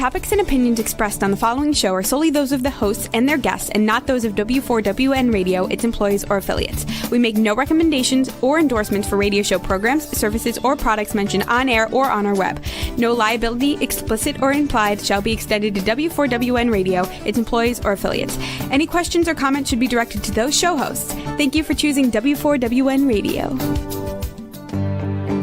topics and opinions expressed on the following show are solely those of the hosts and their guests and not those of W4WN Radio, its employees, or affiliates. We make no recommendations or endorsements for radio show programs, services, or products mentioned on air or on our web. No liability, explicit or implied, shall be extended to W4WN Radio, its employees, or affiliates. Any questions or comments should be directed to those show hosts. Thank you for choosing W4WN Radio.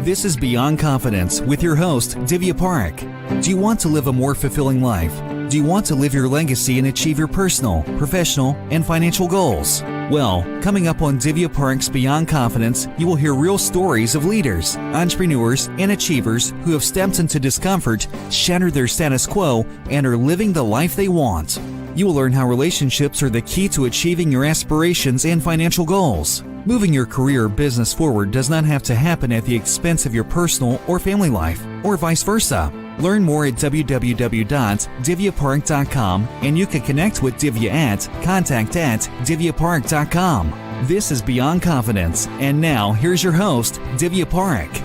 This is Beyond Confidence with your host, Divya Parekh. Do you want to live a more fulfilling life? Do you want to live your legacy and achieve your personal, professional, and financial goals? Well, coming up on Divya Parekh's Beyond Confidence, you will hear real stories of leaders, entrepreneurs, and achievers who have stepped into discomfort, shattered their status quo, and are living the life they want. You will learn how relationships are the key to achieving your aspirations and financial goals. Moving your career or business forward does not have to happen at the expense of your personal or family life, or vice versa. Learn more at www.divyaparekh.com, and you can connect with Divya at contact@divyaparekh.com. This is Beyond Confidence, and now here's your host, Divya Parekh.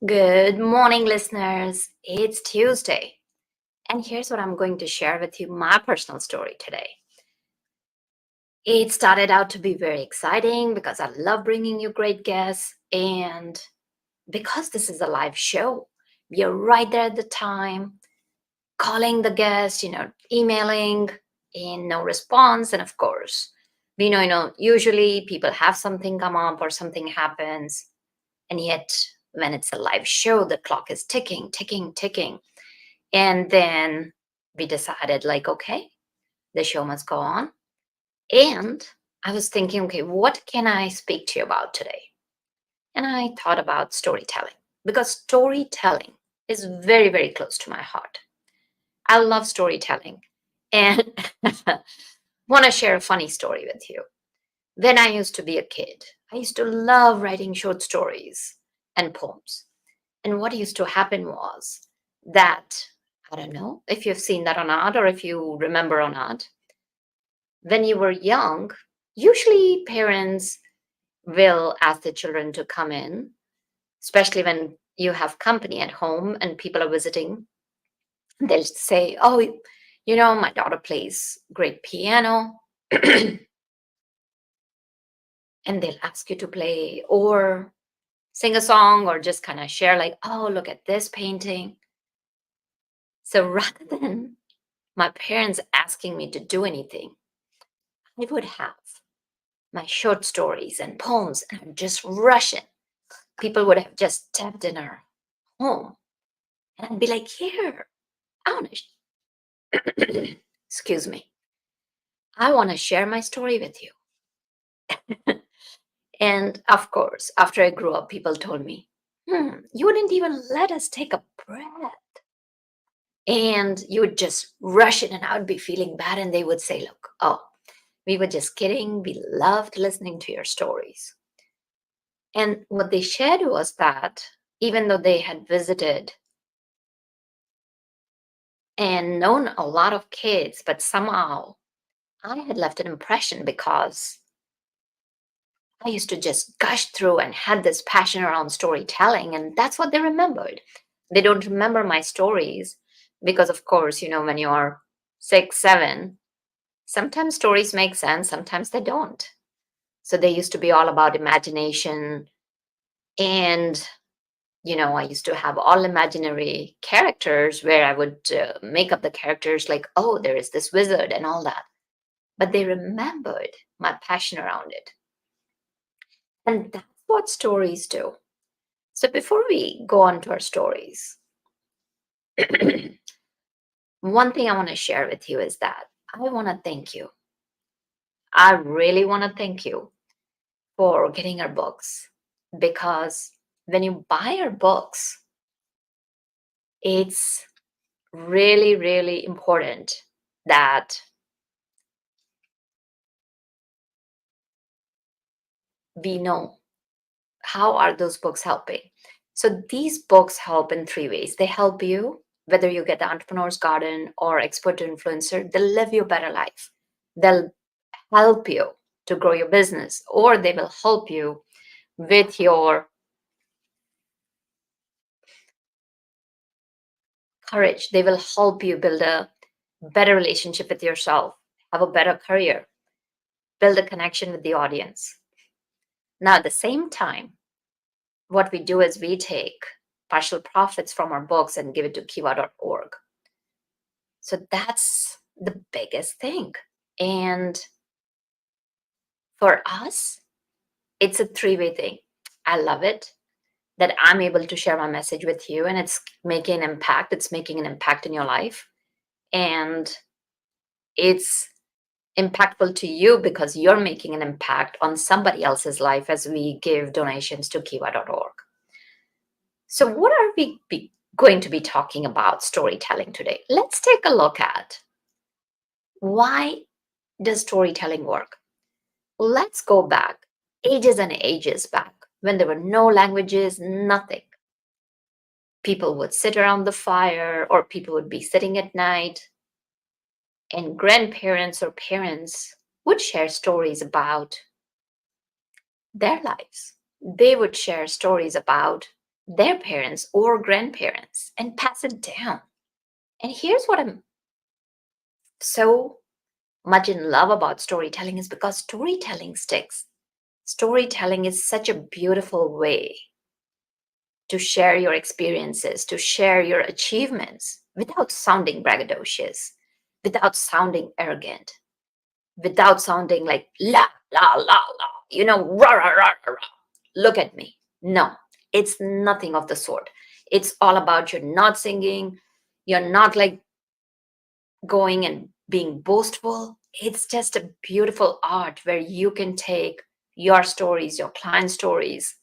Good morning, listeners. It's Tuesday, and here's what I'm going to share with you, my personal story today. It started out to be very exciting because I love bringing you great guests, and because this is a live show, we are right there at the time, calling the guest, emailing, and no response. And of course, we know, usually people have something come up or something happens, and yet when it's a live show, the clock is ticking, ticking, ticking. And then we decided, okay, the show must go on. And I was thinking, okay, what can I speak to you about today? And I thought about storytelling, because storytelling is very, very close to my heart. I love storytelling, and want to share a funny story with you. When I used to be a kid, I used to love writing short stories and poems. And what used to happen was that, I don't know if you've seen that or not, or if you remember or not, when you were young, usually parents will ask the children to come in, especially when you have company at home and people are visiting. They'll say, oh, my daughter plays great piano. And they'll ask you to play or sing a song or just kind of share oh, look at this painting. So rather than my parents asking me to do anything, I would have my short stories and poems and just rush in. People would have just stepped in our home, and I'd be like, here, I want to, excuse me, I want to share my story with you. And of course, after I grew up, people told me, you wouldn't even let us take a breath. And you would just rush in, and I would be feeling bad. And they would say, look, we were just kidding. We loved listening to your stories. And what they shared was that even though they had visited and known a lot of kids, but somehow I had left an impression because I used to just gush through and had this passion around storytelling. And that's what they remembered. They don't remember my stories because, of course, when you're 6, 7, sometimes stories make sense, sometimes they don't. So they used to be all about imagination. And, I used to have all imaginary characters where I would make up the characters like, oh, there is this wizard and all that. But they remembered my passion around it. And that's what stories do. So before we go on to our stories, one thing I want to share with you is that I want to thank you. I really want to thank you for getting our books, because when you buy our books, it's really, really important that we know how are those books helping. So these books help in 3 ways. They help you, whether you get the Entrepreneur's Garden or Expert to Influencer, they'll live you a better life. They'll help you to grow your business, or they will help you with your courage. They will help you build a better relationship with yourself, have a better career, build a connection with the audience. Now, at the same time, what we do is we take partial profits from our books and give it to kiva.org. So that's the biggest thing. And for us, it's a three-way thing. I love it that I'm able to share my message with you and it's making an impact. It's making an impact in your life. And it's impactful to you because you're making an impact on somebody else's life as we give donations to kiva.org. So, what are we going to be talking about storytelling today? Let's take a look at why does storytelling work? Let's go back ages and ages back when there were no languages, nothing. People would sit around the fire or people would be sitting at night and grandparents or parents would share stories about their lives. They would share stories about their parents or grandparents and pass it down. And here's what I'm so much in love about storytelling is because storytelling sticks. Storytelling is such a beautiful way to share your experiences, to share your achievements without sounding braggadocious, without sounding arrogant, without sounding like la, la, la, la, rah, rah, rah, rah, rah. Look at me. No, it's nothing of the sort. It's all about you're not singing, you're not like going and being boastful. It's just a beautiful art where you can take your stories, your client stories,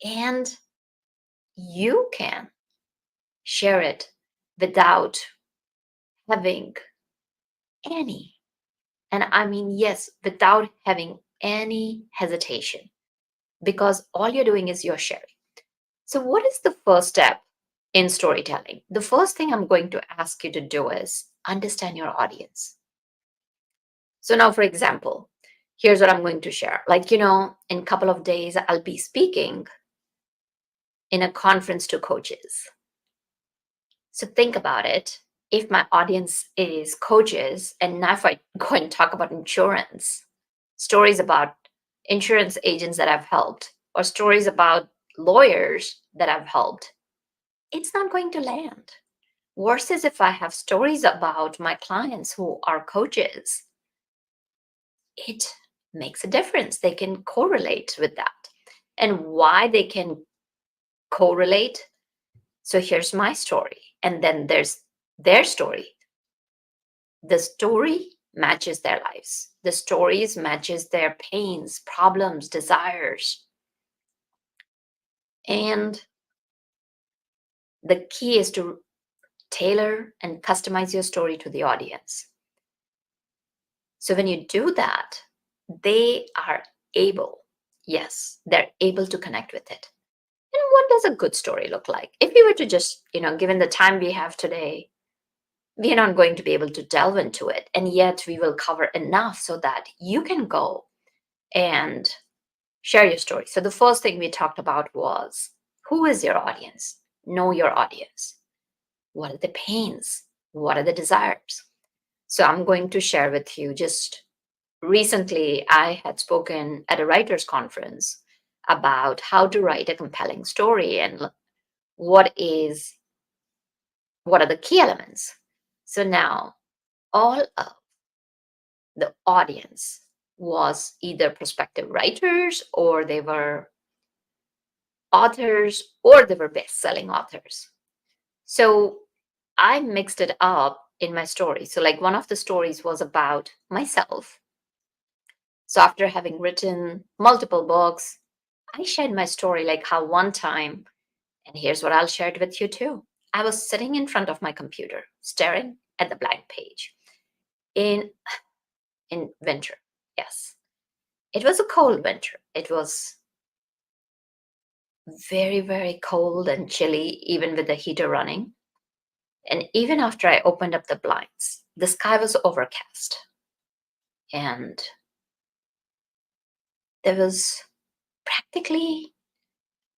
and you can share it without having any, and I mean, yes, without having any hesitation, because all you're doing is you're sharing. So, what is the first step in storytelling? The first thing I'm going to ask you to do is understand your audience. So, now, for example, here's what I'm going to share. Like, in a couple of days, I'll be speaking in a conference to coaches. So, think about it. If my audience is coaches, and now if I go and talk about insurance, stories about insurance agents that I've helped, or stories about lawyers that I've helped, it's not going to land. Versus if I have stories about my clients who are coaches, it makes a difference. They can correlate with that. And why they can correlate? So here's my story, and then there's their story. The story matches their lives. The stories matches their pains, problems, desires. And the key is to tailor and customize your story to the audience. So when you do that, they are able, yes, they're able to connect with it. And what does a good story look like? If we were to just, given the time we have today, we are not going to be able to delve into it. And yet we will cover enough so that you can go and share your story. So the first thing we talked about was, who is your audience? Know your audience. What are the pains? What are the desires? So I'm going to share with you, just recently I had spoken at a writers conference about how to write a compelling story and what are the key elements. So now all of the audience was either prospective writers, or they were authors, or they were best-selling authors. So I mixed it up in my story. So like one of the stories was about myself. So after having written multiple books, I shared my story like how one time, and here's what I'll share it with you too. I was sitting in front of my computer, staring at the blank page in winter. Yes. It was a cold winter. It was very, very cold and chilly, even with the heater running. And even after I opened up the blinds, the sky was overcast. And there was practically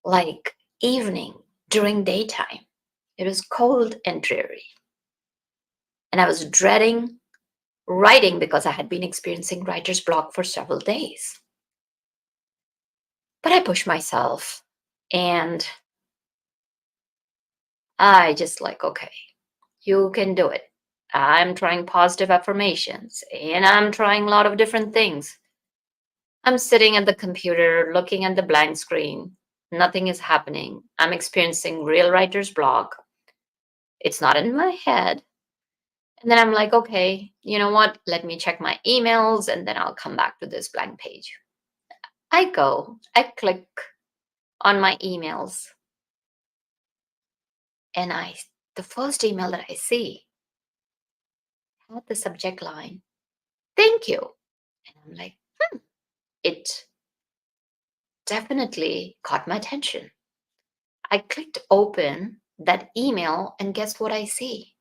like evening during daytime. It was cold and dreary. And I was dreading writing because I had been experiencing writer's block for several days. But I pushed myself and I just like, okay, you can do it. I'm trying positive affirmations and I'm trying a lot of different things. I'm sitting at the computer looking at the blank screen. Nothing is happening. I'm experiencing real writer's block. It's not in my head. And then I'm like, okay, you know what? Let me check my emails and then I'll come back to this blank page. I click on my emails, and the first email that I see had the subject line, thank you. And I'm like, it definitely caught my attention. I clicked open that email, and guess what I see?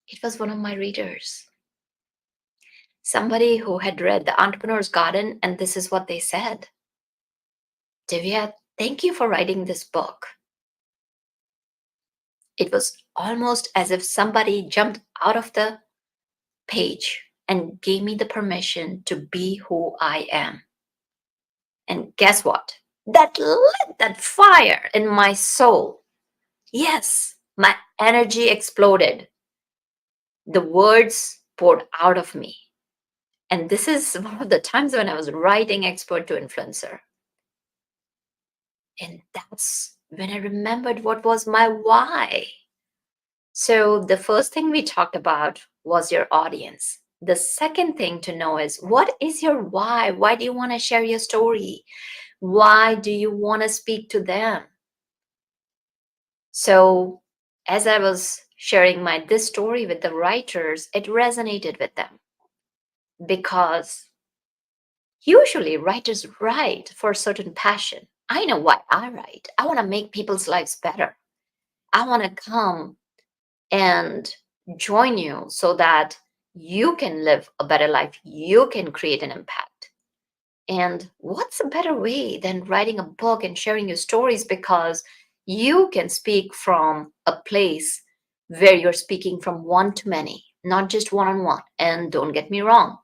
It was one of my readers. Somebody who had read The Entrepreneur's Garden, and this is what they said. Divya, thank you for writing this book. It was almost as if somebody jumped out of the page and gave me the permission to be who I am. And guess what? That lit that fire in my soul. Yes, my energy exploded. The words poured out of me. And this is one of the times when I was writing expert to influencer. And that's when I remembered what was my why. So the first thing we talked about was your audience. The second thing to know is, what is your why? Why do you want to share your story? Why do you want to speak to them? So as I was sharing this story with the writers, it resonated with them because usually writers write for a certain passion. I know why I write. I want to make people's lives better. I want to come and join you so that you can live a better life. You can create an impact. And what's a better way than writing a book and sharing your stories, because you can speak from a place where you're speaking from one to many, not just one on one. And don't get me wrong,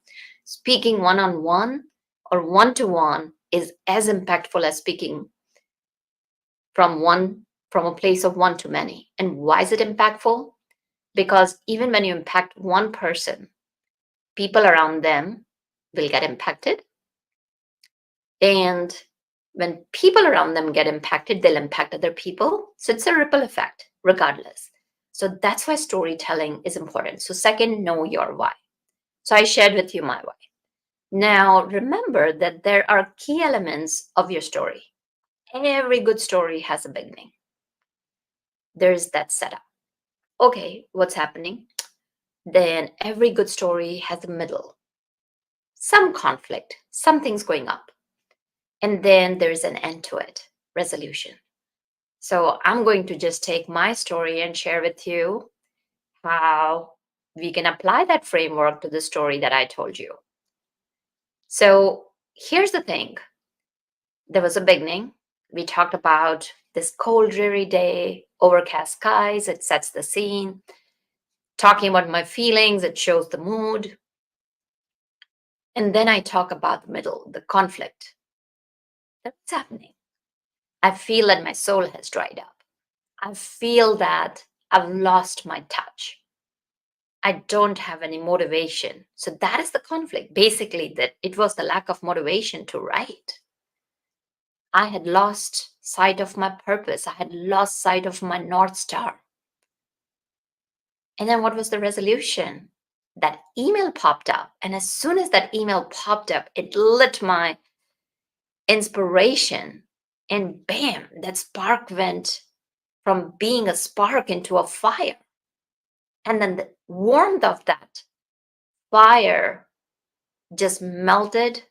speaking one on one or one to one is as impactful as speaking from a place of one to many. And why is it impactful? Because even when you impact one person, people around them will get impacted. And when people around them get impacted, they'll impact other people. So it's a ripple effect, regardless. So that's why storytelling is important. So second, know your why. So I shared with you my why. Now, remember that there are key elements of your story. Every good story has a beginning. There's that setup. Okay, what's happening? Then every good story has a middle. Some conflict, something's going up. And then there's an end to it, resolution. So I'm going to just take my story and share with you how we can apply that framework to the story that I told you. So here's the thing. There was a beginning. We talked about this cold, dreary day, overcast skies, it sets the scene. Talking about my feelings, it shows the mood. And then I talk about the middle, the conflict. That's happening. I feel that my soul has dried up. I feel that I've lost my touch. I don't have any motivation. So that is the conflict. Basically, that it was the lack of motivation to write. I had lost sight of my purpose. I had lost sight of my North Star. And then what was the resolution? That email popped up. And as soon as that email popped up, it lit my inspiration. And bam, that spark went from being a spark into a fire. And then the warmth of that fire just melted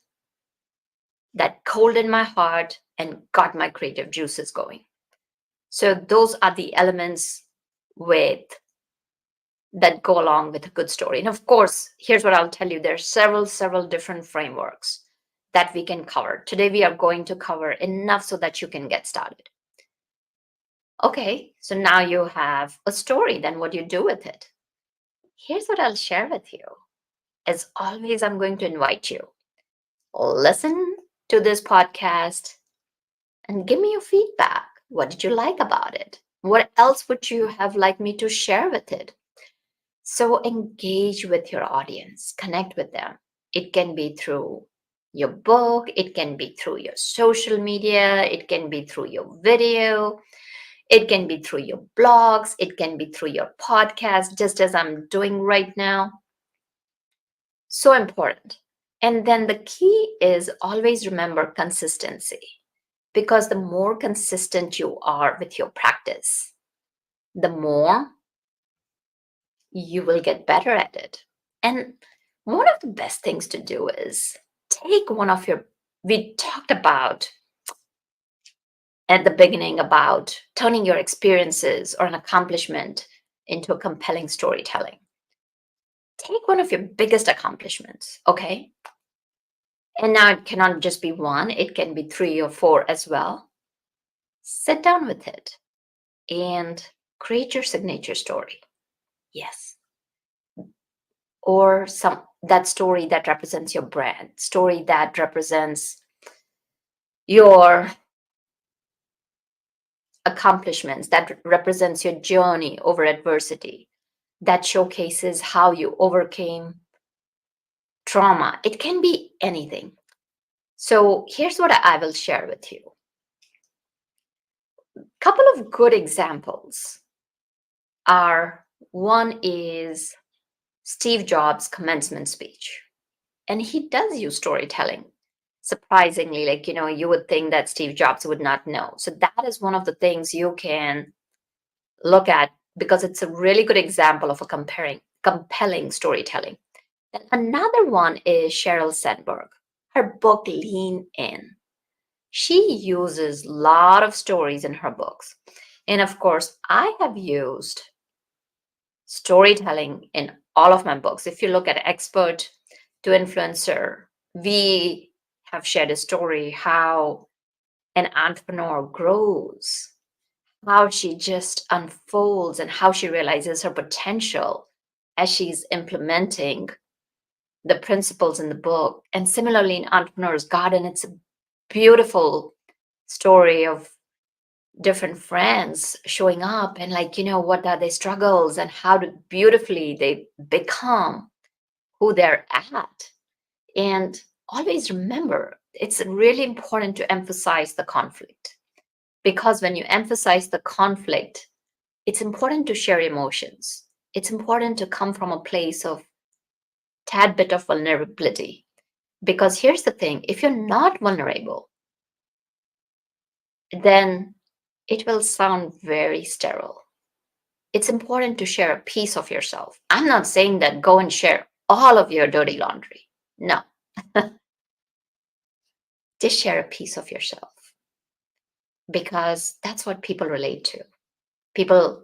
that cold in my heart and got my creative juices going. So those are the elements that go along with a good story. And of course, here's what I'll tell you. There are several different frameworks that we can cover. Today, we are going to cover enough so that you can get started. Okay, so now you have a story. Then what do you do with it? Here's what I'll share with you. As always, I'm going to invite you. Listen to this podcast and give me your feedback. What did you like about it? What else would you have liked me to share with it? So engage with your audience, connect with them. It can be through your book, it can be through your social media, it can be through your video, it can be through your blogs, it can be through your podcast, just as I'm doing right now. So important. And then the key is always remember consistency, because the more consistent you are with your practice, the more you will get better at it. And one of the best things to do is take one of your, we talked about at the beginning about turning your experiences or an accomplishment into a compelling storytelling. Take one of your biggest accomplishments, okay? And now it cannot just be one, it can be 3 or 4 as well. Sit down with it and create your signature story. Yes. Or some that story that represents your brand, story that represents your accomplishments, that represents your journey over adversity, that showcases how you overcame trauma. It can be anything. So here's what I will share with you. Couple of good examples are, one is Steve Jobs' commencement speech. And he does use storytelling. Surprisingly, like, you would think that Steve Jobs would not know. So that is one of the things you can look at, because it's a really good example of a compelling storytelling. And another one is Sheryl Sandberg. Her book Lean In. She uses a lot of stories in her books. And of course, I have used storytelling in all of my books. If you look at Expert to Influencer, we have shared a story how an entrepreneur grows, how she just unfolds, and how she realizes her potential as she's implementing the principles in the book. And similarly, in Entrepreneur's Garden, it's a beautiful story of different friends showing up and, like, what are their struggles and how beautifully they become who they're at. And always remember, it's really important to emphasize the conflict, because when you emphasize the conflict, it's important to share emotions. It's important to come from a place of tad bit of vulnerability, because here's the thing, if you're not vulnerable, then it will sound very sterile. It's important to share a piece of yourself. I'm not saying that go and share all of your dirty laundry. No. Just share a piece of yourself, because that's what people relate to. People,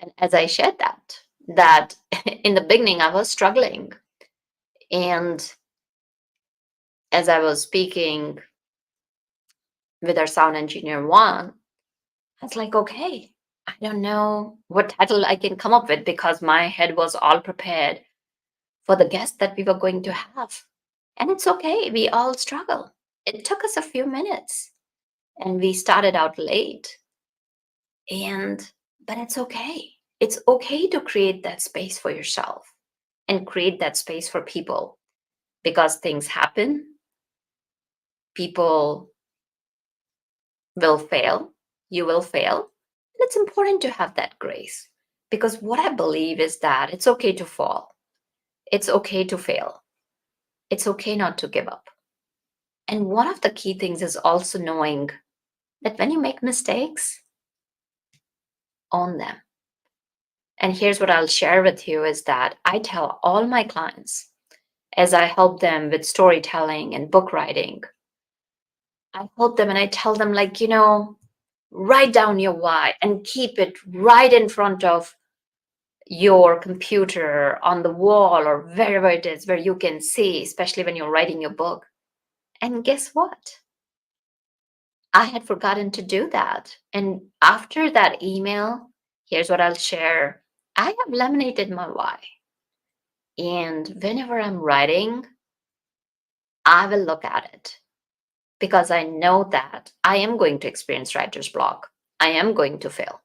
and as I shared that in the beginning I was struggling, and as I was speaking with our sound engineer one, I was like, okay, I don't know what title I can come up with, because my head was all prepared for the guest that we were going to have. And it's okay, we all struggle. It took us a few minutes and we started out late. But it's okay. It's okay to create that space for yourself and create that space for people, because things happen. People will fail. You will fail. And it's important to have that grace, because what I believe is that it's okay to fall. It's okay to fail. It's okay not to give up. And one of the key things is also knowing that when you make mistakes, own them. And here's what I'll share with you is that I tell all my clients, as I help them with storytelling and book writing, I help them and I tell them, like, write down your why and keep it right in front of your computer, on the wall, or wherever it is where you can see, especially when you're writing your book. And guess what? I had forgotten to do that. And after that email, here's what I'll share. I have laminated my why. And whenever I'm writing, I will look at it because I know that I am going to experience writer's block. I am going to fail.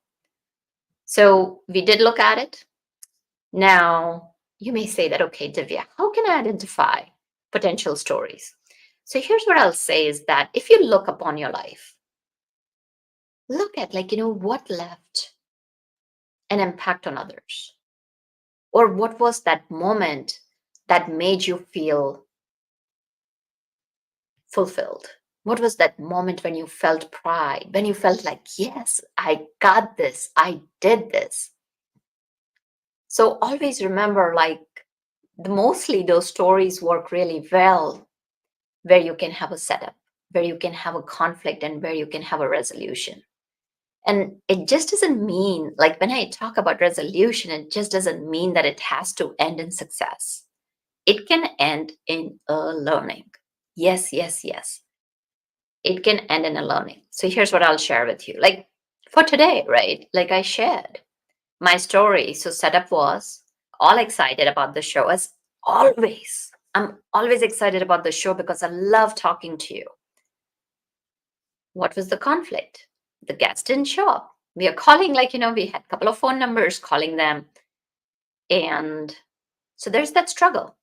So we did look at it. Now, you may say that, okay, Divya, how can I identify potential stories? So here's what I'll say is that if you look upon your life, look at what left an impact on others, or what was that moment that made you feel fulfilled. What was that moment when you felt pride, when you felt like, yes, I got this, I did this? So always remember, mostly those stories work really well where you can have a setup, where you can have a conflict, and where you can have a resolution. And it just doesn't mean, like when I talk about resolution, it just doesn't mean that it has to end in success. It can end in a learning. Yes, yes, yes. It can end in a learning. So here's what I'll share with you. Like for today, right? Like I shared my story. So setup was all excited about the show as always. I'm always excited about the show because I love talking to you. What was the conflict? The guest didn't show up. We are calling, we had a couple of phone numbers calling them. And so there's that struggle.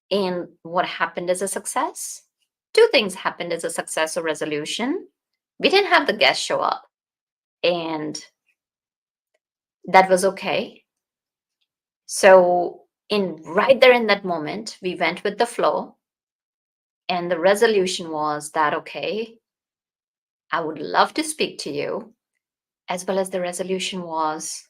And what happened as a success? Two things happened as a success or resolution. We didn't have the guest show up, and that was okay. So, in right there in that moment, we went with the flow, and the resolution was that, okay, I would love to speak to you, as well as the resolution was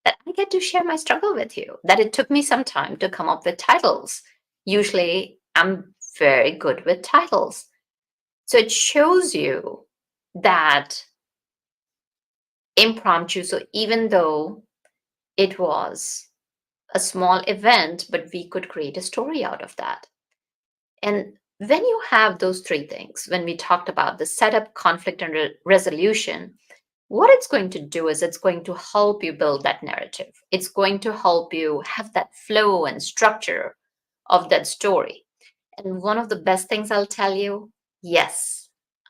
that I get to share my struggle with you, that it took me some time to come up with titles. Usually, I'm very good with titles. So it shows you that impromptu. So even though it was a small event, but we could create a story out of that. And when you have those three things, when we talked about the setup, conflict, and resolution, what it's going to do is it's going to help you build that narrative. It's going to help you have that flow and structure of that story. And one of the best things I'll tell you, yes,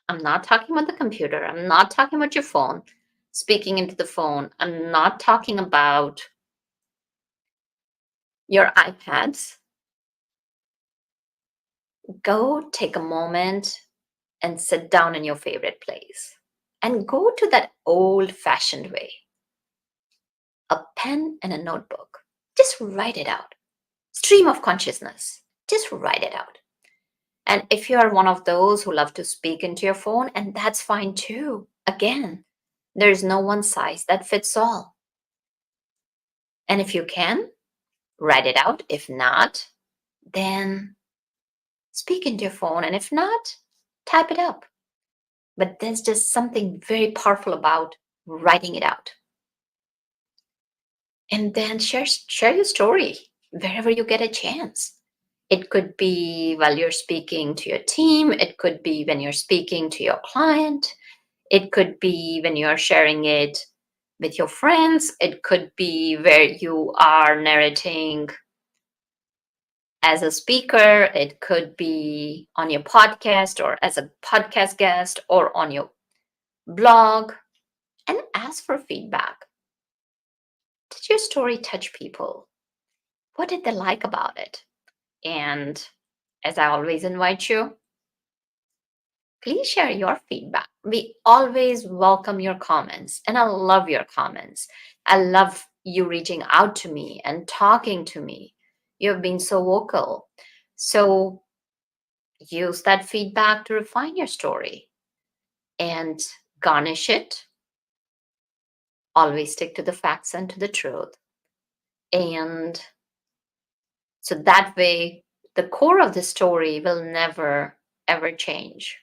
I'm not talking about the computer. I'm not talking about your phone, speaking into the phone. I'm not talking about your iPads. Go take a moment and sit down in your favorite place and go to that old fashioned way. A pen and a notebook. Just write it out. Stream of consciousness. Just write it out. And if you are one of those who love to speak into your phone, and that's fine too. Again, there's no one size that fits all. And if you can, write it out. If not, then speak into your phone. And if not, type it up. But there's just something very powerful about writing it out. And then share your story wherever you get a chance. It could be while you're speaking to your team. It could be when you're speaking to your client. It could be when you're sharing it with your friends. It could be where you are narrating as a speaker. It could be on your podcast or as a podcast guest or on your blog, and ask for feedback. Did your story touch people? What did they like about it? And as I always invite you, please share your feedback. We always welcome your comments, and I love your comments. I love you reaching out to me and talking to me. You have been so vocal. So use that feedback to refine your story and garnish it. Always stick to the facts and to the truth. And so that way, the core of the story will never, ever change.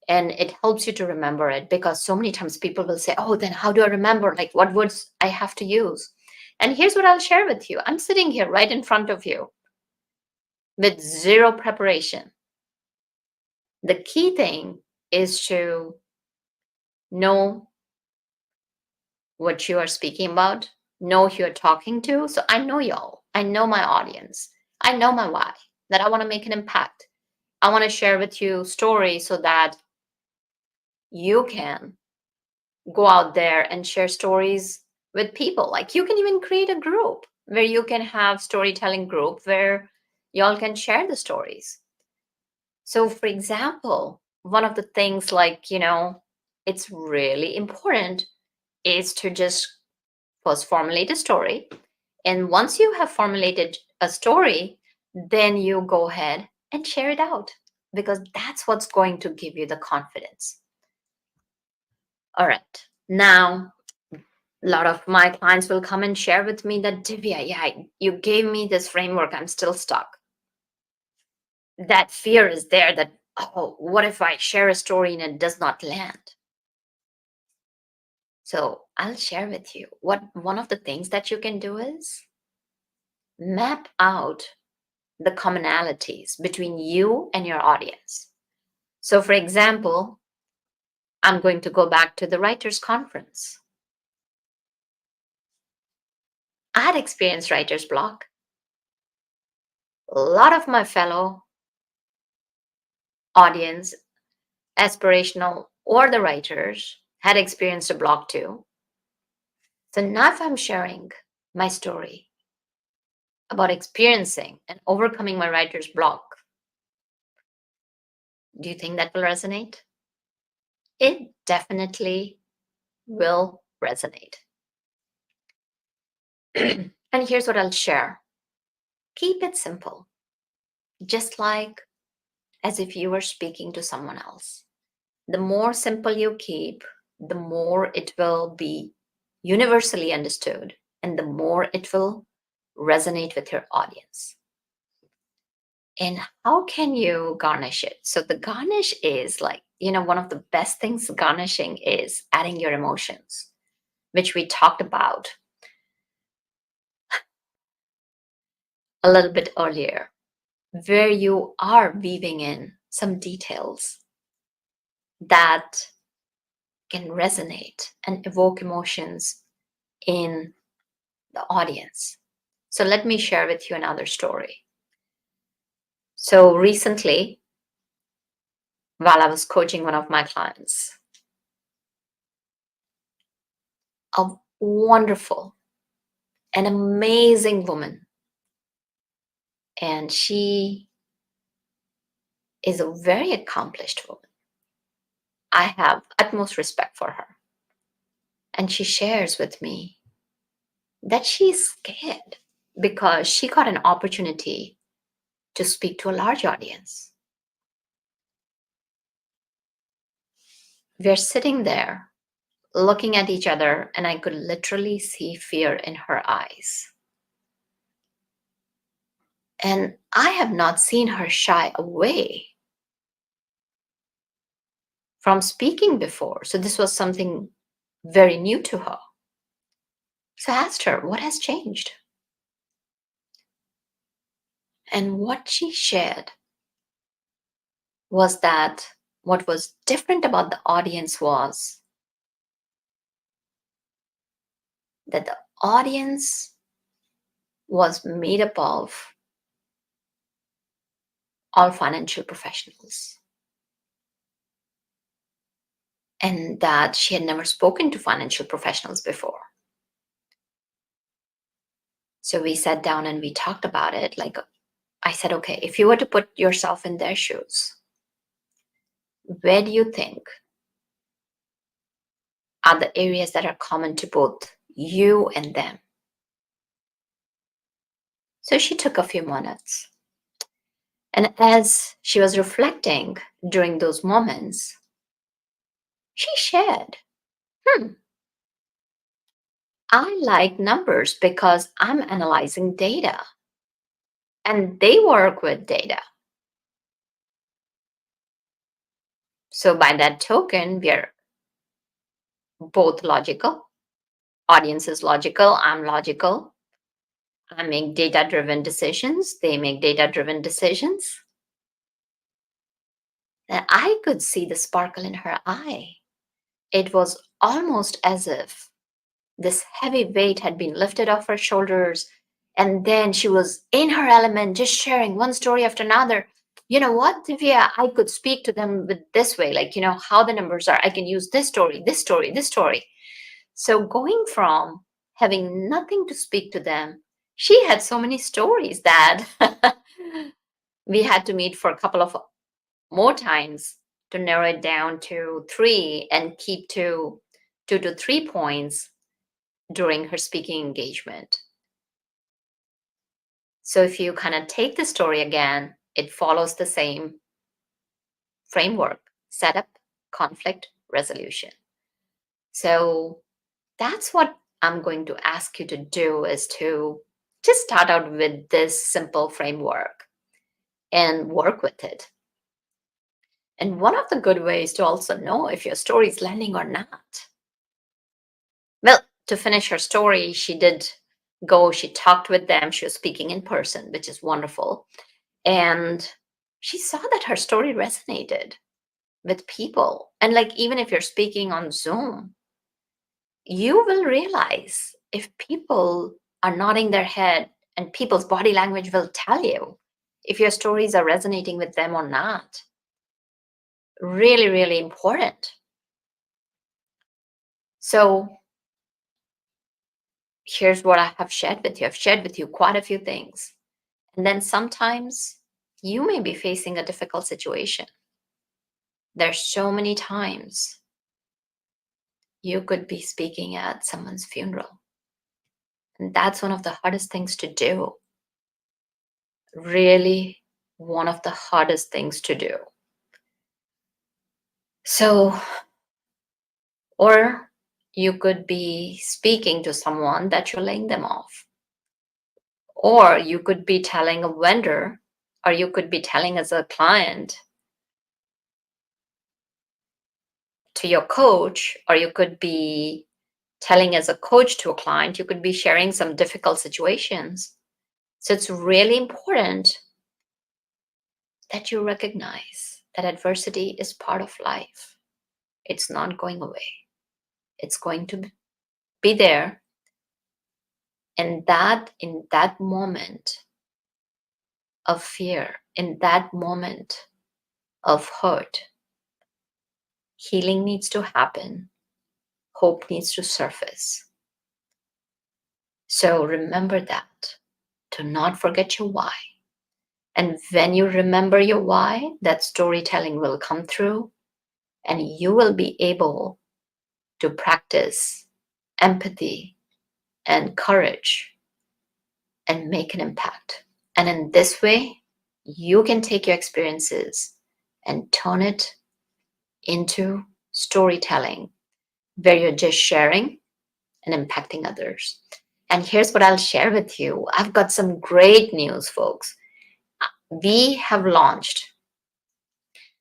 And it helps you to remember it, because so many times people will say, oh, then how do I remember? Like, what words I have to use? And here's what I'll share with you. I'm sitting here right in front of you with zero preparation. The key thing is to know what you are speaking about, know who you're talking to. So I know y'all. I know my audience. I know my why, that I want to make an impact. I want to share with you stories so that you can go out there and share stories with people. Like you can even create a group where you can have storytelling group where y'all can share the stories. So for example, one of the things like, it's really important is to just first formulate a story. And once you have formulated a story, then you go ahead and share it out because that's what's going to give you the confidence. All right. Now, a lot of my clients will come and share with me that, Divya, yeah, you gave me this framework. I'm still stuck. That fear is there that, oh, what if I share a story and it does not land? So I'll share with you what one of the things that you can do is map out the commonalities between you and your audience. So, for example, I'm going to go back to the writers' conference. I had experienced writer's block. A lot of my fellow audience, aspirational or the writers, had experienced a block too. So now if I'm sharing my story about experiencing and overcoming my writer's block, do you think that will resonate? It definitely will resonate. And here's what I'll share. Keep it simple, just like as if you were speaking to someone else. The more simple you keep, the more it will be universally understood and the more it will resonate with your audience. And how can you garnish it? So the garnish is like, one of the best things garnishing is adding your emotions, which we talked about a little bit earlier, where you are weaving in some details that can resonate and evoke emotions in the audience. So let me share with you another story. So recently, while I was coaching one of my clients, a wonderful, an amazing woman, and she is a very accomplished woman. I have utmost respect for her. And she shares with me that she's scared because she got an opportunity to speak to a large audience. We're sitting there looking at each other, and I could literally see fear in her eyes. And I have not seen her shy away from speaking before. So this was something very new to her. So I asked her, what has changed? And what she shared was that what was different about the audience was that the audience was made up of all financial professionals. And that she had never spoken to financial professionals before. So we sat down and we talked about it. Like I said, okay, if you were to put yourself in their shoes, where do you think are the areas that are common to both you and them? So she took a few minutes. And as she was reflecting during those moments, she shared, I like numbers because I'm analyzing data and they work with data. So by that token, we are both logical. Audience is logical. I'm logical. I make data-driven decisions. They make data-driven decisions. And I could see the sparkle in her eye. It was almost as if this heavy weight had been lifted off her shoulders. And then she was in her element, just sharing one story after another. You know what, Divya? I could speak to them with this way, like, how the numbers are. I can use this story, this story, this story. So going from having nothing to speak to them, she had so many stories that we had to meet for a couple of more times to narrow it down to three and keep to 2 to 3 points during her speaking engagement. So if you kind of take the story again, it follows the same framework: setup, conflict, resolution. So that's what I'm going to ask you to do, is to just start out with this simple framework and work with it. And one of the good ways to also know if your story is landing or not. Well, to finish her story, she talked with them. She was speaking in person, which is wonderful. And she saw that her story resonated with people. And like, even if you're speaking on Zoom, you will realize if people are nodding their head, and people's body language will tell you if your stories are resonating with them or not. Really, really important. So here's what I have shared with you. I've shared with you quite a few things. And then sometimes you may be facing a difficult situation. There's so many times you could be speaking at someone's funeral. And that's one of the hardest things to do. Really, one of the hardest things to do. So, or you could be speaking to someone that you're laying them off. Or you could be telling a vendor, or you could be telling as a client to your coach, or you could be telling as a coach to a client. You could be sharing some difficult situations. So it's really important that you recognize that adversity is part of life. It's not going away. It's going to be there. And that in that moment of fear, in that moment of hurt, healing needs to happen. Hope needs to surface. So remember that. Do not forget your why. And when you remember your why, that storytelling will come through, and you will be able to practice empathy and courage and make an impact. And in this way, you can take your experiences and turn it into storytelling where you're just sharing and impacting others. And here's what I'll share with you. I've got some great news, folks. We have launched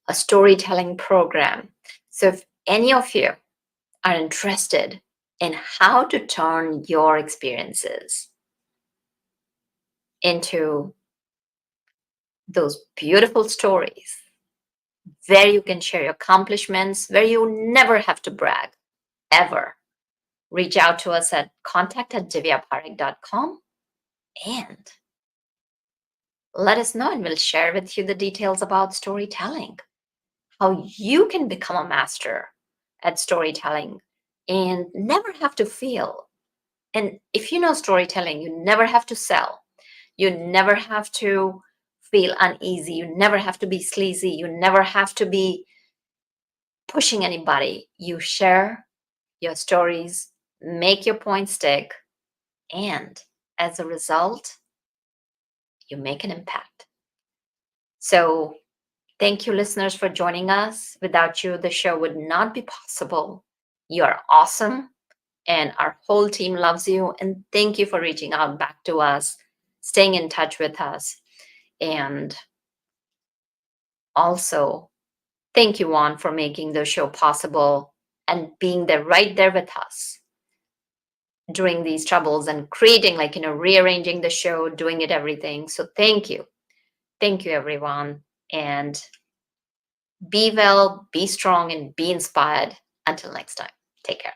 a storytelling program. So if any of you are interested in how to turn your experiences into those beautiful stories where you can share your accomplishments, where you never have to brag, ever, reach out to us at contact@divyaparekh.com and let us know, and we'll share with you the details about storytelling, how you can become a master at storytelling and never have to feel. And if you know storytelling, you never have to sell. You never have to feel uneasy. You never have to be sleazy. You never have to be pushing anybody. You share your stories, make your point stick, and as a result, you make an impact. So thank you, listeners, for joining us. Without you, the show would not be possible. You are awesome, and our whole team loves you. And thank you for reaching out back to us, staying in touch with us. And also, thank you, Juan, for making the show possible and being there right there with us during these troubles and creating, rearranging the show, doing it everything. So thank you. Thank you, everyone. And Be well, be strong, and be inspired. Until next time, take care.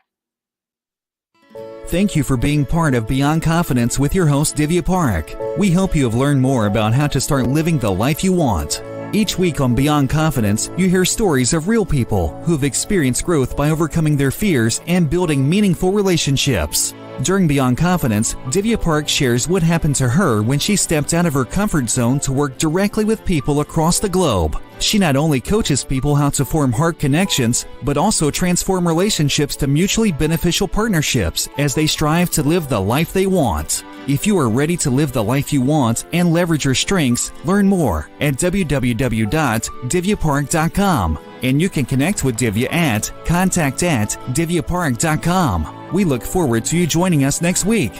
Thank you for being part of Beyond Confidence with your host, Divya Parekh. We hope you have learned more about how to start living the life you want. Each week on Beyond Confidence, you hear stories of real people who have experienced growth by overcoming their fears and building meaningful relationships. During Beyond Confidence, Divya Parekh shares what happened to her when she stepped out of her comfort zone to work directly with people across the globe. She not only coaches people how to form heart connections, but also transform relationships to mutually beneficial partnerships as they strive to live the life they want. If you are ready to live the life you want and leverage your strengths, learn more at www.divyaparekh.com. And you can connect with Divya at contact@divyaparekh.com. We look forward to you joining us next week.